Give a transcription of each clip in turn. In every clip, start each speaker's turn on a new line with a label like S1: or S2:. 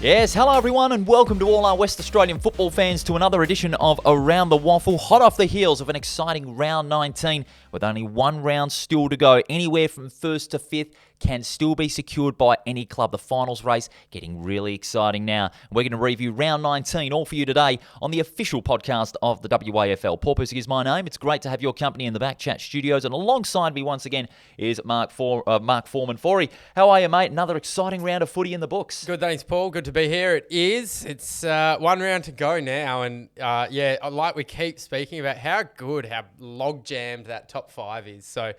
S1: Yes, hello everyone and welcome to all our West Australian football fans to another edition of Around the WAFL, hot off the heels of an exciting round 19 with only one round still to go. Anywhere from first to fifth can still be secured by any club. The finals race getting really exciting now. We're going to review round 19 all for you today on the official podcast of the WAFL. Paul Pusick is my name. It's great to have your company in the BackChat studios, and alongside me once again is Mark Foreman. Forey, how are you, mate? Another exciting round of footy in the books.
S2: Good, thanks, Paul. Good to be here. It is. It's one round to go now, and like we keep speaking about how log jammed that top five is. So.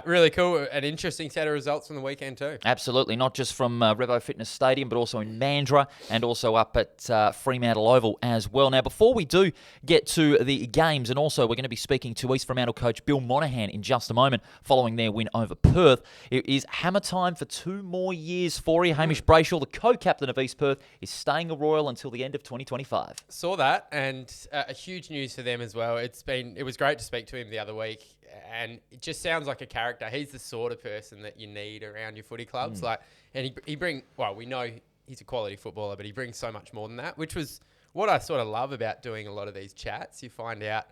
S2: Really cool. An interesting set of results from the weekend too.
S1: Absolutely. Not just from Revo Fitness Stadium, but also in Mandurah and also up at Fremantle Oval as well. Now, before we do get to the games, and also we're going to be speaking to East Fremantle coach Bill Monaghan in just a moment following their win over Perth. It is hammer time for 2 more years for you. Hamish Brayshaw, the co-captain of East Perth, is staying a Royal until the end of 2025.
S2: Saw that, and a huge news for them as well. It was great to speak to him the other week. And it just sounds like a character. He's the sort of person that you need around your footy clubs. We know he's a quality footballer, but he brings so much more than that, which was what I sort of love about doing a lot of these chats. You find out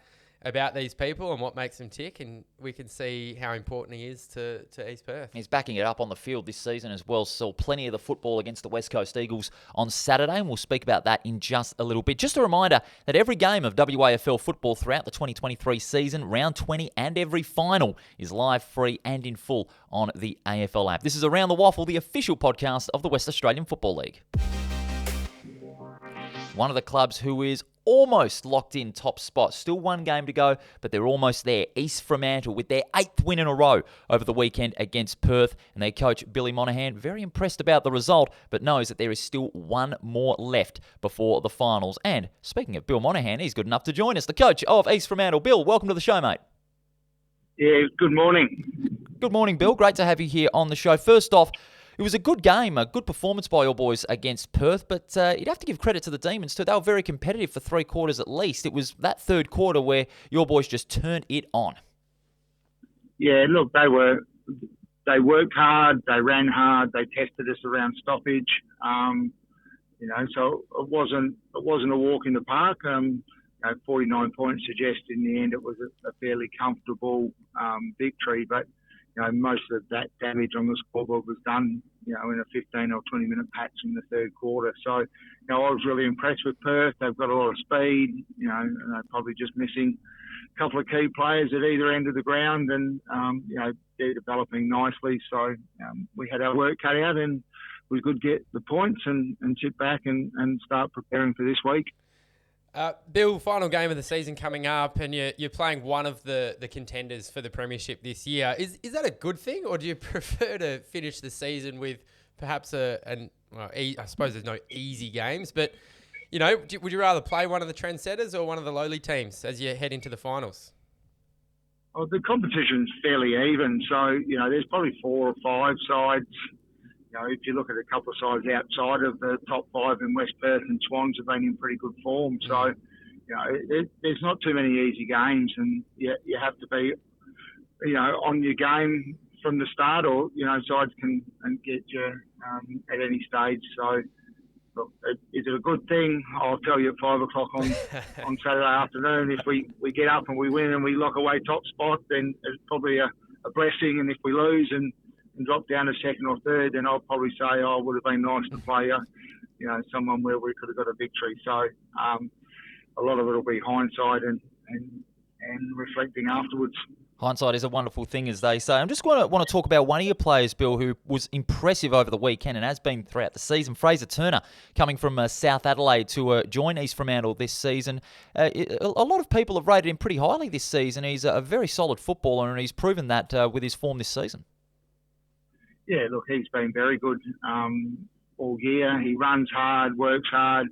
S2: about these people and what makes them tick, and we can see how important he is to East Perth.
S1: He's backing it up on the field this season as well. Saw plenty of the football against the West Coast Eagles on Saturday, and we'll speak about that in just a little bit. Just a reminder that every game of WAFL football throughout the 2023 season, round 20 and every final, is live, free and in full on the AFL app. This is Around the WAFL, the official podcast of the West Australian Football League. One of the clubs who is almost locked in top spot. Still one game to go, but they're almost there. East Fremantle with their 8th win in a row over the weekend against Perth. And their coach, Bill Monaghan, very impressed about the result, but knows that there is still one more left before the finals. And speaking of Bill Monaghan, he's good enough to join us, the coach of East Fremantle. Bill, welcome to the show, mate.
S3: Yeah, good morning.
S1: Good morning, Bill. Great to have you here on the show. First off, it was a good game, a good performance by your boys against Perth, but you'd have to give credit to the Demons too. They were very competitive for 3 quarters at least. It was that third quarter where your boys just turned it on.
S3: Yeah, look, they worked hard, they ran hard, they tested us around stoppage. So it wasn't a walk in the park. 49 points suggest in the end it was a fairly comfortable victory, but most of that damage on the scoreboard was done, in a 15 or 20 minute patch in the third quarter. So, I was really impressed with Perth. They've got a lot of speed, and they're probably just missing a couple of key players at either end of the ground, and, they're developing nicely. So, we had our work cut out, and we could get the points and sit back and start preparing for this week.
S2: Bill, final game of the season coming up, and you're playing one of the contenders for the premiership this year. Is that a good thing, or do you prefer to finish the season with perhaps I suppose there's no easy games, but would you rather play one of the trendsetters or one of the lowly teams as you head into the finals?
S3: Well, the competition's fairly even, so there's probably 4 or 5 sides. If you look at a couple of sides outside of the top 5 in West Perth, and Swans have been in pretty good form. So, there's not too many easy games, and you have to be, on your game from the start, or, sides can get you at any stage. So, look, is it a good thing? I'll tell you at 5 o'clock on Saturday afternoon. If we get up and we win and we lock away top spot, then it's probably a blessing. And if we lose and drop down to second or third, then I'll probably say, it would have been nice to play, someone where we could have got a victory. So a lot of it will be hindsight and reflecting afterwards.
S1: Hindsight is a wonderful thing, as they say. I'm just want to talk about one of your players, Bill, who was impressive over the weekend and has been throughout the season. Fraser Turner, coming from South Adelaide to join East Fremantle this season. A lot of people have rated him pretty highly this season. He's a very solid footballer, and he's proven that with his form this season.
S3: Yeah, look, he's been very good all year. He runs hard, works hard.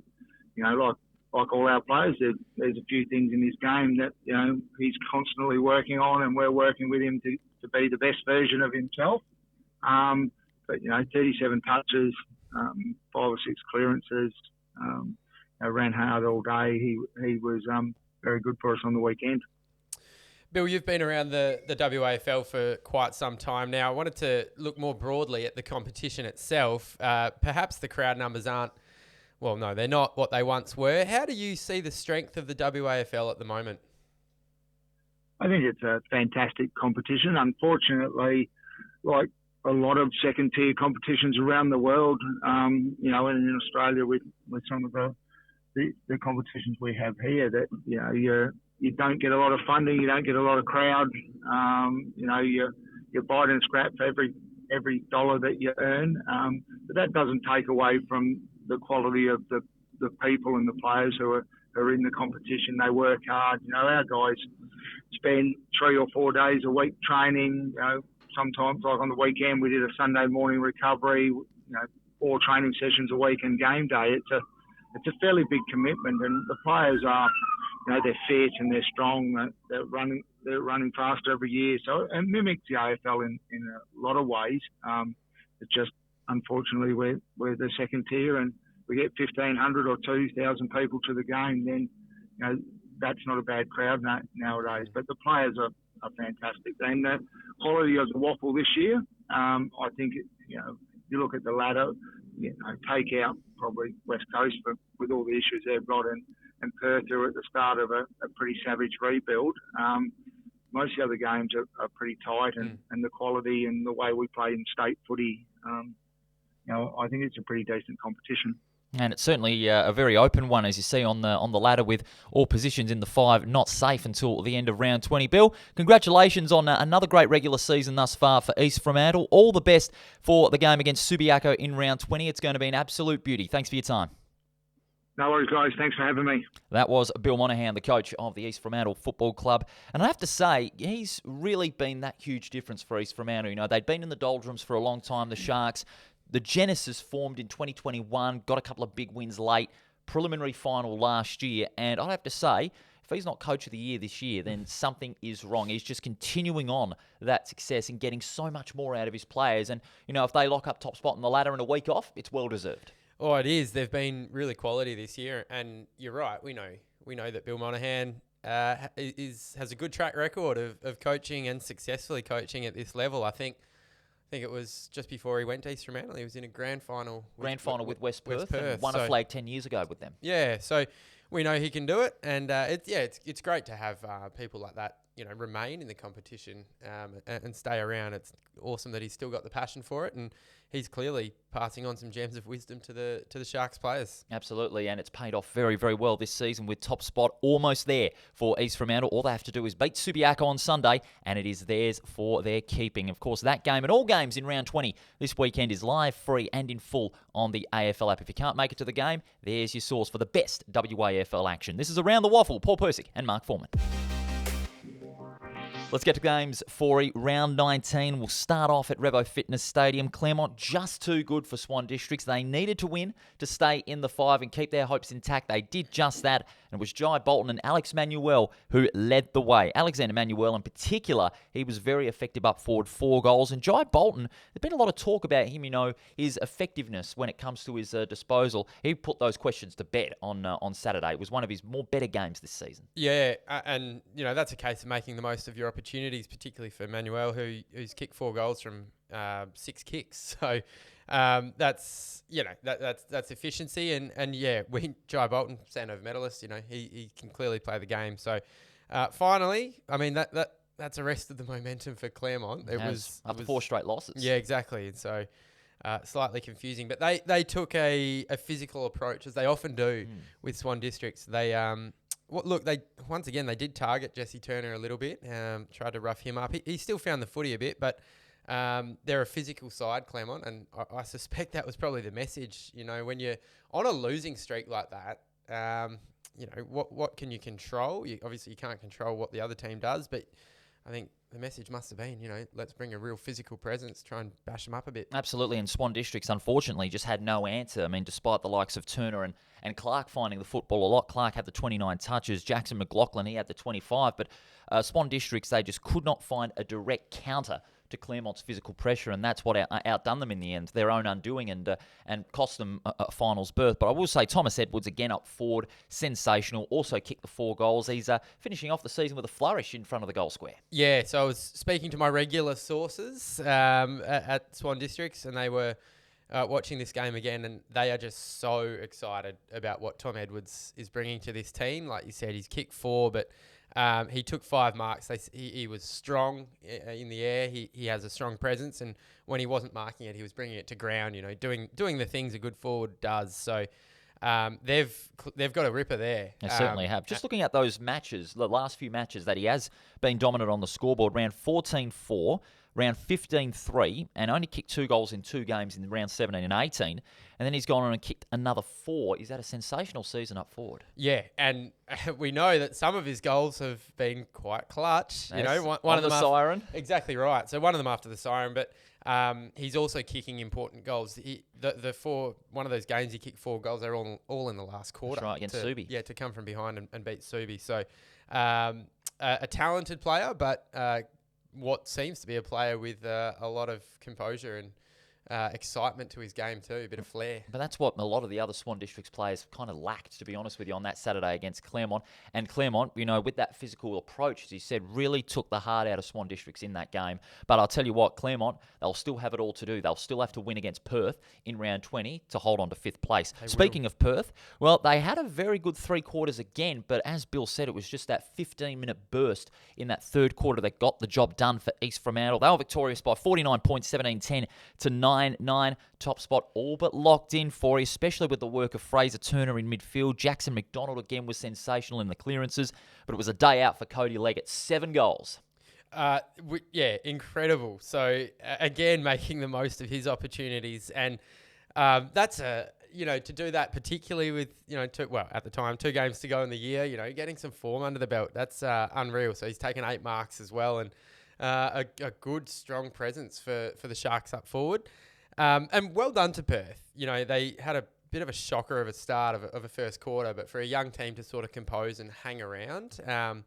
S3: Like all our players, there's a few things in his game that he's constantly working on, and we're working with him to be the best version of himself. But 37 touches, 5 or 6 clearances. Ran hard all day. He was very good for us on the weekend.
S2: Bill, you've been around the WAFL for quite some time now. I wanted to look more broadly at the competition itself. Perhaps the crowd numbers aren't well, no, they're not what they once were. How do you see the strength of the WAFL at the moment?
S3: I think it's a fantastic competition. Unfortunately, like a lot of second-tier competitions around the world, and in Australia with some of the competitions we have here, that you don't get a lot of funding, you don't get a lot of crowd. You bite and scrap for every dollar that you earn, but that doesn't take away from the quality of the people and the players who are in the competition. They work hard. Our guys spend 3 or 4 days a week training. Sometimes, like on the weekend, we did a Sunday morning recovery. 4 training sessions a week and game day. It's a fairly big commitment, and the players are, they're fit and they're strong. They're running faster every year. So it mimics the AFL in a lot of ways. It's just unfortunately we're the second tier, and we get 1,500 or 2,000 people to the game. Then that's not a bad crowd nowadays. But the players are fantastic, and the quality of the WAFL this year. I think if you look at the ladder, take out probably West Coast with all the issues they've got, and Perth are at the start of a pretty savage rebuild. Most of the other games are pretty tight, and the quality and the way we play in state footy, I think it's a pretty decent competition.
S1: And it's certainly a very open one, as you see on the ladder, with all positions in the 5 not safe until the end of round 20. Bill, congratulations on another great regular season thus far for East Fremantle. All the best for the game against Subiaco in round 20. It's going to be an absolute beauty. Thanks for your time.
S3: No worries, guys. Thanks for having me.
S1: That was Bill Monaghan, the coach of the East Fremantle Football Club. And I have to say, he's really been that huge difference for East Fremantle. They'd been in the doldrums for a long time, the Sharks. The Genesis formed in 2021, got a couple of big wins late, preliminary final last year. And I'd have to say, if he's not Coach of the Year this year, then something is wrong. He's just continuing on that success and getting so much more out of his players. And, if they lock up top spot in the ladder in a week off, it's well-deserved.
S2: Oh, it is. They've been really quality this year. And you're right. We know that Bill Monaghan has a good track record of coaching and successfully coaching at this level. I think it was just before he went to East Fremantle. He was in a grand final
S1: with West Perth. And won a flag 10 years ago with them.
S2: Yeah, so we know he can do it, and it's great to have people like that remain in the competition and stay around. It's awesome that he's still got the passion for it, and he's clearly passing on some gems of wisdom to the Sharks players.
S1: Absolutely, and it's paid off very, very well this season with top spot almost there for East Fremantle. All they have to do is beat Subiaco on Sunday, and it is theirs for their keeping. Of course, that game and all games in round 20 this weekend is live, free, and in full on the AFL app. If you can't make it to the game, there's your source for the best WAFL action. This is Around the Waffle. Paul Persick and Mark Foreman. Let's get to games for round 19. We'll start off at Revo Fitness Stadium. Claremont just too good for Swan Districts. They needed to win to stay in the 5 and keep their hopes intact. They did just that, and it was Jai Bolton and Alex Manuel who led the way. Alexander Manuel in particular, he was very effective up forward, 4 goals. And Jai Bolton, there's been a lot of talk about him, his effectiveness when it comes to his disposal. He put those questions to bed on Saturday. It was one of his more better games this season.
S2: Yeah, and that's a case of making the most of your opportunities, particularly for Manuel, who's kicked 4 goals from 6 kicks. So that's efficiency, and Jai Bolton, Sandover medalist, he can clearly play the game. So finally, that's arrested the momentum for Claremont. It was
S1: up to 4 straight losses.
S2: Yeah, exactly. And so slightly confusing, but they took a physical approach, as they often do with Swan Districts. They they did target Jesse Turner a little bit, tried to rough him up. He still found the footy a bit, but they're a physical side, Claremont, and I suspect that was probably the message. When you're on a losing streak like that, what can you control? Obviously, you can't control what the other team does, but I think the message must have been, let's bring a real physical presence, try and bash them up a bit.
S1: Absolutely, and Swan Districts, unfortunately, just had no answer. Despite the likes of Turner and Clark finding the football a lot. Clark had the 29 touches. Jackson McLaughlin, he had the 25. But Swan Districts, they just could not find a direct counter to Claremont's physical pressure, and that's what outdone them in the end, their own undoing, and cost them a finals berth. But I will say Thomas Edwards, again up forward, sensational, also kicked the 4 goals. He's finishing off the season with a flourish in front of the goal square.
S2: Yeah, so I was speaking to my regular sources at Swan Districts, and they were watching this game again, and they are just so excited about what Tom Edwards is bringing to this team. Like you said, he's kicked 4, but he took 5 marks. He was strong in the air. He has a strong presence, and when he wasn't marking it, he was bringing it to ground. Doing the things a good forward does. So they've got a ripper there.
S1: They certainly have. Just looking at those matches, the last few matches that he has been dominant on the scoreboard, round 14-4. Round 15-3, and only kicked 2 goals in 2 games in round 17 and 18. And then he's gone on and kicked another 4. Is that a sensational season up forward?
S2: Yeah, and we know that some of his goals have been quite clutch.
S1: Yes,
S2: one of them
S1: the siren.
S2: Exactly right. So one of them after the siren, but he's also kicking important goals. One of those games he kicked 4 goals. They're all in the last quarter.
S1: That's right, against Subi.
S2: Yeah, to come from behind and beat Subi. So a talented player, but what seems to be a player with a lot of composure and excitement to his game too, a bit of flair.
S1: But that's what a lot of the other Swan Districts players kind of lacked, to be honest with you, on that Saturday against Claremont. And Claremont, with that physical approach, as he said, really took the heart out of Swan Districts in that game. But I'll tell you what, Claremont, they'll still have it all to do. They'll still have to win against Perth in round 20 to hold on to 5th place. Speaking of Perth, well, they had a very good 3 quarters again, but as Bill said, it was just that 15-minute burst in that 3rd quarter that got the job done for East Fremantle. They were victorious by 49 points, 17-10 to 9-9. Top spot all but locked in for you, especially with the work of Fraser Turner in midfield. Jackson McDonald again was sensational in the clearances, but it was a day out for Cody Leggett. 7 goals.
S2: Incredible. So again, making the most of his opportunities, and that's to do that, particularly with at the time 2 games to go in the year. Getting some form under the belt, that's unreal. So he's taken 8 marks as well, and a good strong presence for the Sharks up forward. And well done to Perth. They had a bit of a shocker of a start of a first quarter, but for a young team to sort of compose and hang around, I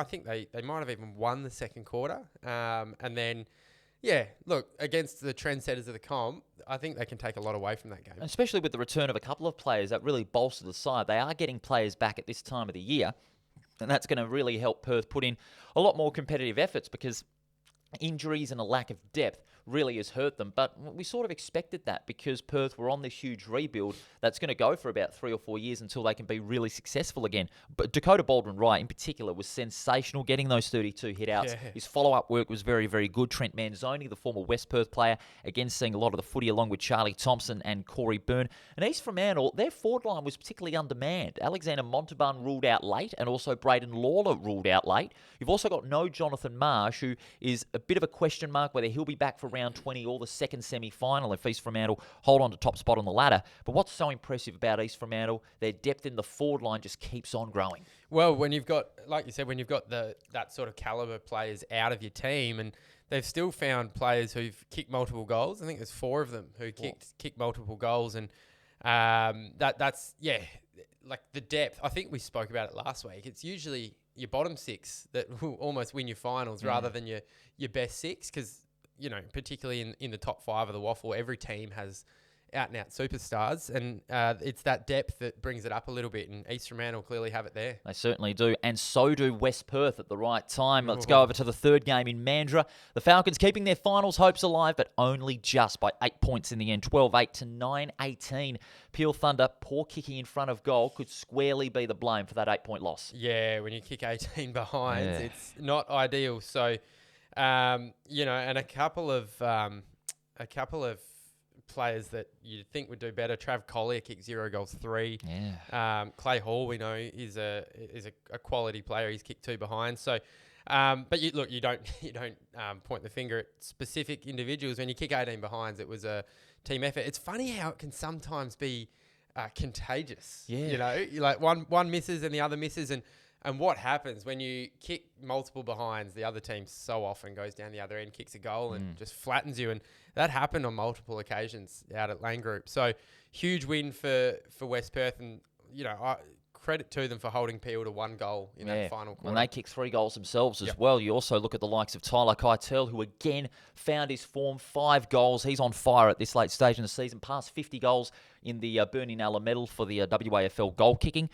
S2: think they might have even won the second quarter. And then, against the trendsetters of the comp, I think they can take a lot away from that game.
S1: Especially with the return of a couple of players that really bolstered the side. They are getting players back at this time of the year, and that's going to really help Perth put in a lot more competitive efforts, because injuries and a lack of depth really has hurt them. But we sort of expected that, because Perth were on this huge rebuild that's going to go for about 3 or 4 years until they can be really successful again. But Dakota Baldwin-Wright in particular was sensational, getting those 32 hit-outs. Yeah. His follow-up work was very, very good. Trent Manzoni, the former West Perth player, again seeing a lot of the footy along with Charlie Thompson and Corey Byrne. And East Fremantle, their forward line was particularly undermanned. Alexander Montalban ruled out late, and also Braden Lawler ruled out late. You've also got no Jonathan Marsh, who is a bit of a question mark whether he'll be back for round 20 or the second semi-final if East Fremantle hold on to top spot on the ladder. But what's so impressive about East Fremantle, their depth in the forward line just keeps on growing.
S2: Well, when you've got, like you said, when you've got that sort of caliber players out of your team, and they've still found players who've kicked multiple goals. I think there's 4 of them who kicked multiple goals, and that's like the depth. I think we spoke about it last week. It's usually your bottom 6 that will almost win your finals rather than your best 6, because particularly in the top 5 of the WAFL, every team has out-and-out superstars, and it's that depth that brings it up a little bit, and East Fremantle clearly have it there.
S1: They certainly do, and so do West Perth at the right time. Let's go over to the 3rd game in Mandurah. The Falcons keeping their finals hopes alive, but only just by 8 points in the end, 12-8 to 9-18. Peel Thunder, poor kicking in front of goal, could squarely be the blame for that 8-point loss.
S2: Yeah, when you kick 18 behind, it's not ideal. So, and a couple of players that you'd think would do better. Trav Collier kicked 0 goals 3. Yeah. Clay Hall, we know, is a quality player. He's kicked 2 behind. So, but you don't point the finger at specific individuals. When you kick 18 behinds, it was a team effort. It's funny how it can sometimes be contagious. Yeah. Like one misses and the other misses, and what happens when you kick multiple behinds, the other team so often goes down the other end, kicks a goal and just flattens you. And that happened on multiple occasions out at Lane Group. So huge win for West Perth, and credit to them for holding Peel to 1 goal in that final quarter.
S1: And they kicked 3 goals themselves as well. You also look at the likes of Tyler Keitel, who again found his form, 5 goals. He's on fire at this late stage in the season, past 50 goals in the Bernie Nalla medal for the WAFL goal kicking.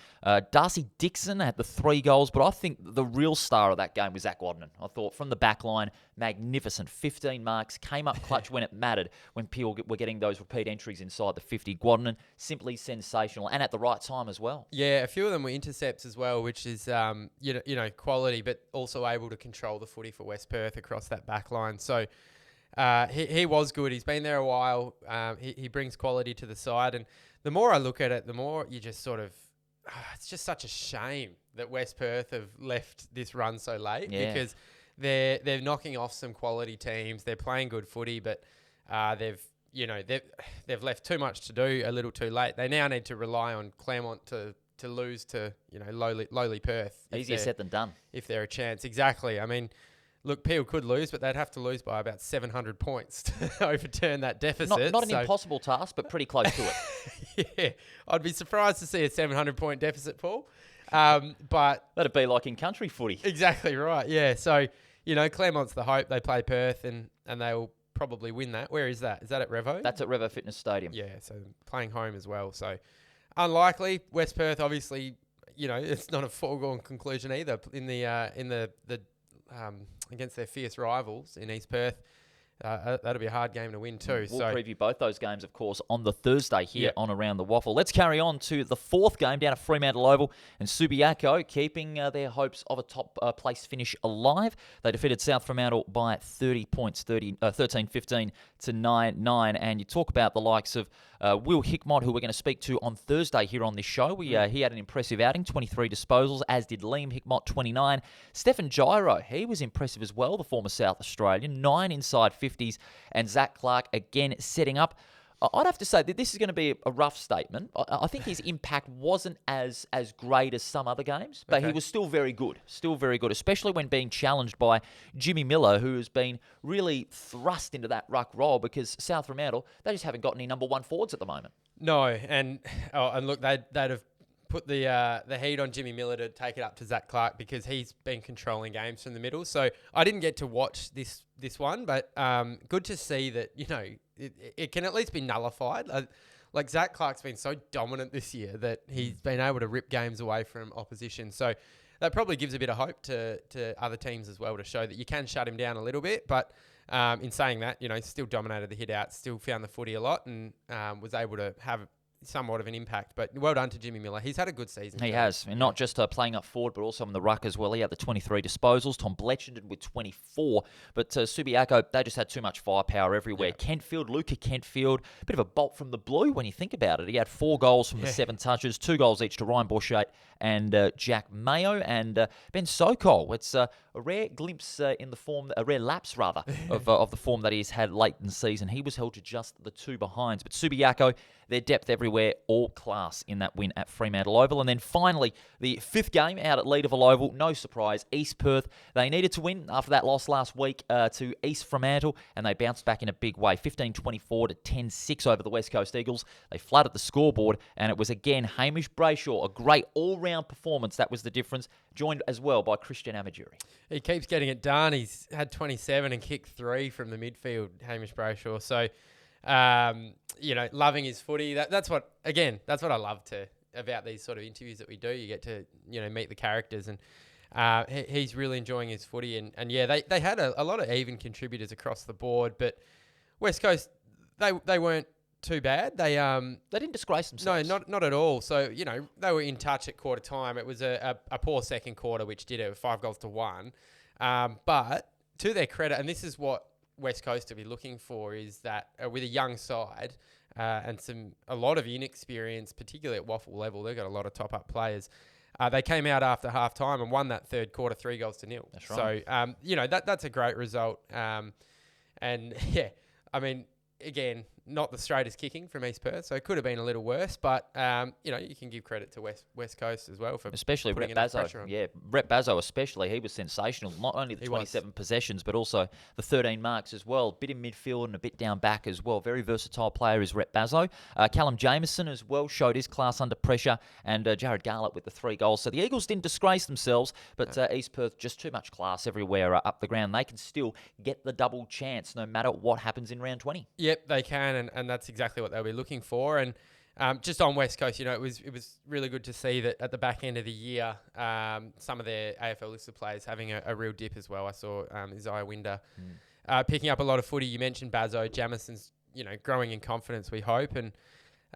S1: Darcy Dixon had the 3 goals, but I think the real star of that game was Zach Wadman. I thought from the back line, magnificent. 15 marks, came up clutch when it mattered, when Peel were getting those repeat entries inside the 50. Wadman, simply sensational, and at the right time as well.
S2: Yeah, a few of them were intercepts as well, which is quality, but also able to control the footy for West Perth across that back line. So he was good. He's been there a while. He brings quality to the side, and the more I look at it, the more you just sort of it's just such a shame that West Perth have left this run so late because they're knocking off some quality teams. They're playing good footy, but they've left too much to do a little too late. They now need to rely on Claremont to lose to lowly Perth.
S1: Easier said than done.
S2: If they're a chance, exactly. I mean, look, Peel could lose, but they'd have to lose by about 700 points to overturn that deficit.
S1: Not an impossible task, but pretty close to it.
S2: Yeah, I'd be surprised to see a 700-point deficit, Paul. But
S1: that'd be like in country footy.
S2: Exactly right. Yeah. So Claremont's the hope. They play Perth, and they'll probably win that. Where is that? Is that at Revo?
S1: That's at Revo Fitness Stadium.
S2: Yeah. So playing home as well. So unlikely. West Perth, obviously, it's not a foregone conclusion either. In the against their fierce rivals in East Perth. That'll be a hard game to win too.
S1: We'll preview both those games, of course, on the Thursday here on Around the WAFL. Let's carry on to the 4th game down at Fremantle Oval, and Subiaco keeping their hopes of a top place finish alive. They defeated South Fremantle by 30 points, 13-15 to 9-9. And you talk about the likes of Will Hickmott, who we're going to speak to on Thursday here on this show. He had an impressive outing, 23 disposals, as did Liam Hickmott, 29. Stephen Gyro, he was impressive as well, the former South Australian, 9 inside 50s, and Zach Clark again setting up. I'd have to say that this is going to be a rough statement. I think his impact wasn't as great as some other games, but he was still very good, especially when being challenged by Jimmy Miller, who has been really thrust into that ruck role because South Fremantle, they just haven't got any number 1 forwards at the moment.
S2: No, and look, they'd have put the heat on Jimmy Miller to take it up to Zach Clark because he's been controlling games from the middle. So I didn't get to watch this one, but good to see that, it can at least be nullified. Like Zach Clark's been so dominant this year that he's been able to rip games away from opposition. So that probably gives a bit of hope to other teams as well to show that you can shut him down a little bit. But in saying that, still dominated the hit out, still found the footy a lot and was able to have somewhat of an impact. But well done to Jimmy Miller. He's had a good season.
S1: He has. And not just playing up forward, but also in the ruck as well. He had the 23 disposals. Tom Bletchenden with 24. But Subiaco, they just had too much firepower everywhere. Yeah. Luca Kentfield, a bit of a bolt from the blue when you think about it. He had 4 goals from the 7 touches, 2 goals each to Ryan Borchate and Jack Mayo and Ben Sokol. It's a rare glimpse in the form, a rare lapse rather, of the form that he's had late in the season. He was held to just the 2 behinds. But Subiaco, their depth everywhere, all class in that win at Fremantle Oval. And then finally, the 5th game out at Leederville Oval. No surprise, East Perth. They needed to win after that loss last week to East Fremantle, and they bounced back in a big way, 15-24 to 10-6 over the West Coast Eagles. They flooded the scoreboard, and it was again Hamish Brayshaw, a great all-round performance. That was the difference, joined as well by Christian Amajuri.
S2: He keeps getting it done. He's had 27 and kicked 3 from the midfield, Hamish Brayshaw. So, loving his footy. That's what I love about these sort of interviews that we do. You get to, meet the characters, and he's really enjoying his footy. And they had a lot of even contributors across the board, but West Coast, they weren't too bad. They
S1: didn't disgrace themselves.
S2: No, not at all. So, they were in touch at quarter time. It was a poor second quarter, which did it 5-1. But to their credit, and this is what West Coast to be looking for, is that with a young side and a lot of inexperience, particularly at WAFL level, they've got a lot of top-up players. They came out after half-time and won that third quarter 3-0.
S1: That's right.
S2: So, that's a great result. And, I mean, again, not the straightest kicking from East Perth, so it could have been a little worse. But you can give credit to West Coast as well for
S1: especially
S2: putting
S1: Rhett
S2: enough pressure
S1: Bazzo.
S2: on.
S1: Yeah, Rhett Bazzo especially. He was sensational. Not only the 27 possessions, but also the 13 marks as well. Bit in midfield and a bit down back as well. Very versatile player is Rhett Bazzo. Callum Jameson as well showed his class under pressure, and Jared Garlett with the 3 goals. So the Eagles didn't disgrace themselves, but East Perth just too much class everywhere up the ground. They can still get the double chance no matter what happens in round 20.
S2: Yep, they can, and that's exactly what they'll be looking for. And just on West Coast, it was really good to see that at the back end of the year, some of their AFL listed players having a real dip as well. I saw Isaiah Winder picking up a lot of footy. You mentioned Bazzo, Jamison's growing in confidence, we hope, and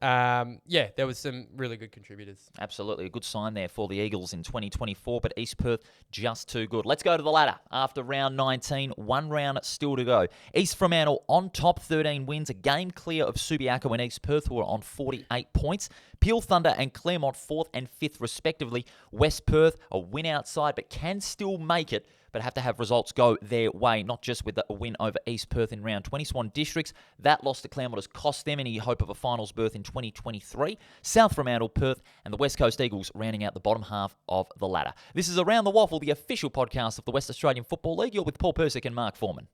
S2: there was some really good contributors.
S1: Absolutely. A good sign there for the Eagles in 2024, but East Perth just too good. Let's go to the ladder. After round 19, 1 round still to go. East Fremantle on top, 13 wins, a game clear of Subiaco and East Perth, who are on 48 points. Peel Thunder and Claremont 4th and 5th respectively. West Perth, a win outside, but can still make it, but have to have results go their way, not just with a win over East Perth in round 20. Swan Districts, that loss to Claremont has cost them any hope of a finals berth in 2023. South Fremantle, Perth, and the West Coast Eagles rounding out the bottom half of the ladder. This is Around the Waffle, the official podcast of the West Australian Football League. You're with Paul Persick and Mark Foreman.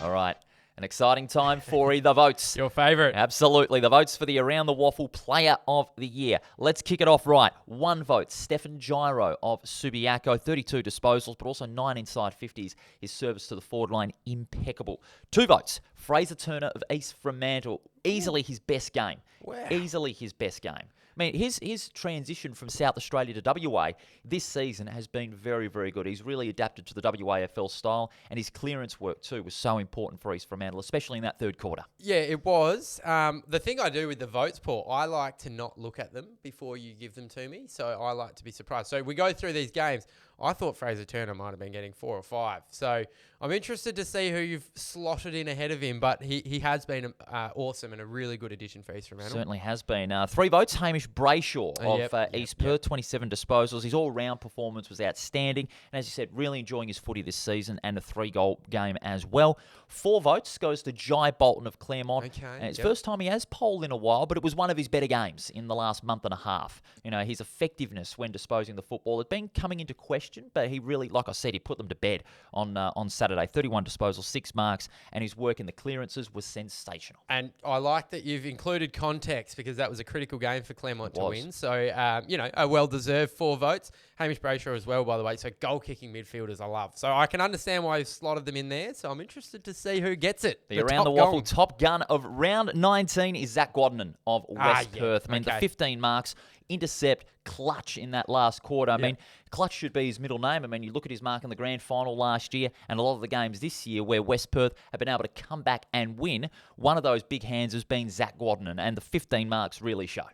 S1: All right. An exciting time for the votes.
S2: Your favourite.
S1: Absolutely. The votes for the Around the Waffle Player of the Year. Let's kick it off right. 1 vote, Stefan Gyro of Subiaco. 32 disposals, but also 9 inside 50s. His service to the forward line, impeccable. 2 votes, Fraser Turner of East Fremantle. Easily his best game.
S2: Wow.
S1: Easily his best game. I mean, his transition from South Australia to WA this season has been very, very good. He's really adapted to the WAFL style, and his clearance work too was so important for East Fremantle, especially in that third quarter.
S2: Yeah, it was. The thing I do with the votes, Paul, I like to not look at them before you give them to me, so I like to be surprised. So we go through these games. I thought Fraser Turner might have been getting 4 or 5. So I'm interested to see who you've slotted in ahead of him, but he has been awesome and a really good addition for East Fremantle.
S1: Certainly has been. 3 votes, Hamish Brayshaw of East Perth, 27 disposals. His all-round performance was outstanding. And as you said, really enjoying his footy this season and a 3-goal game as well. 4 votes goes to Jai Bolton of Claremont.
S2: Okay.
S1: And it's first time he has polled in a while, but it was one of his better games in the last month and a half. His effectiveness when disposing the football had been coming into question, but he really, like I said, he put them to bed on Saturday. 31 disposals, 6 marks, and his work in the clearances was sensational.
S2: And I like that you've included context because that was a critical game for Claremont to win. So, a well-deserved 4 votes. Hamish Brayshaw as well, by the way. So goal-kicking midfielders I love. So I can understand why you've slotted them in there. So I'm interested to see who gets it.
S1: The Around the Waffle top gun of round 19 is Zach Guadnan of West Perth. I mean, the 15 marks, intercept, clutch in that last quarter. I mean, clutch should be his middle name. I mean, you look at his mark in the grand final last year and a lot of the games this year where West Perth have been able to come back and win. One of those big hands has been Zach Guadnan, and the 15 marks really show.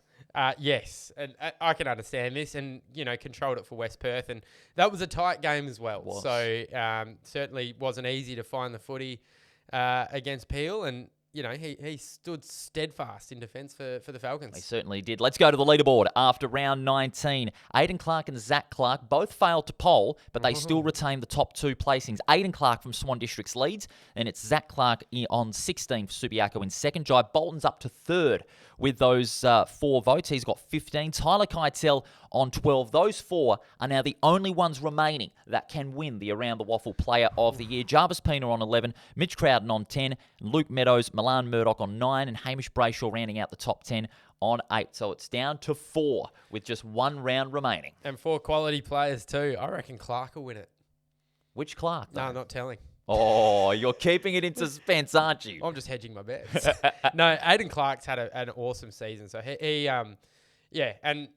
S2: Yes, and I can understand this, and controlled it for West Perth, and that was a tight game as well. So certainly wasn't easy to find the footy against Peel, and he stood steadfast in defence for the Falcons.
S1: He certainly did. Let's go to the leaderboard after round 19. Aidan Clark and Zach Clark both failed to poll, but they still retained the top 2 placings. Aidan Clark from Swan Districts leads, and it's Zach Clark on 16 for Subiaco in second. Jai Bolton's up to third with those 4 votes. He's got 15. Tyler Keitel on 12. Those 4 are now the only ones remaining that can win the Around the Waffle Player of the Year. Jarvis Pena on 11, Mitch Crowden on 10, Luke Meadows, Milan Murdoch on 9, and Hamish Brayshaw rounding out the top 10 on 8. So it's down to 4 with just 1 round remaining.
S2: And 4 quality players too. I reckon Clark will win it.
S1: Which Clark, though?
S2: No, I'm not telling.
S1: Oh, you're keeping it in suspense, aren't you?
S2: I'm just hedging my bets. No, Aidan Clark's had an awesome season. So he and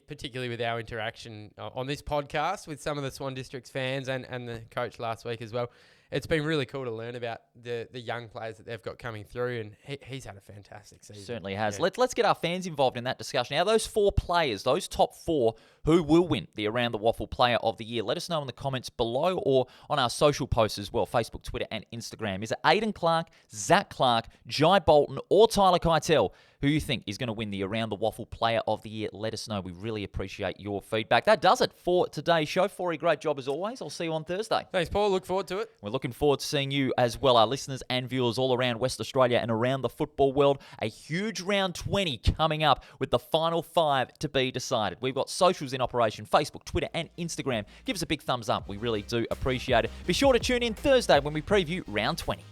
S2: particularly with our interaction on this podcast with some of the Swan Districts fans and the coach last week as well, it's been really cool to learn about the young players that they've got coming through, and he's had a fantastic season.
S1: Certainly has. Yeah. Let's get our fans involved in that discussion. Now, those 4 players, those top 4 who will win the Around the Waffle Player of the Year? Let us know in the comments below or on our social posts as well, Facebook, Twitter, and Instagram. Is it Aiden Clark, Zach Clark, Jai Bolton, or Tyler Keitel? Who you think is going to win the Around the Waffle Player of the Year? Let us know. We really appreciate your feedback. That does it for today's show. Forey, great job as always. I'll see you on Thursday.
S2: Thanks, Paul. Look forward to it.
S1: We're looking forward to seeing you as well, our listeners and viewers all around West Australia and around the football world. A huge round 20 coming up with the final 5 to be decided. We've got socials in operation, Facebook, Twitter, and Instagram. Give us a big thumbs up. We really do appreciate it. Be sure to tune in Thursday when we preview round 20.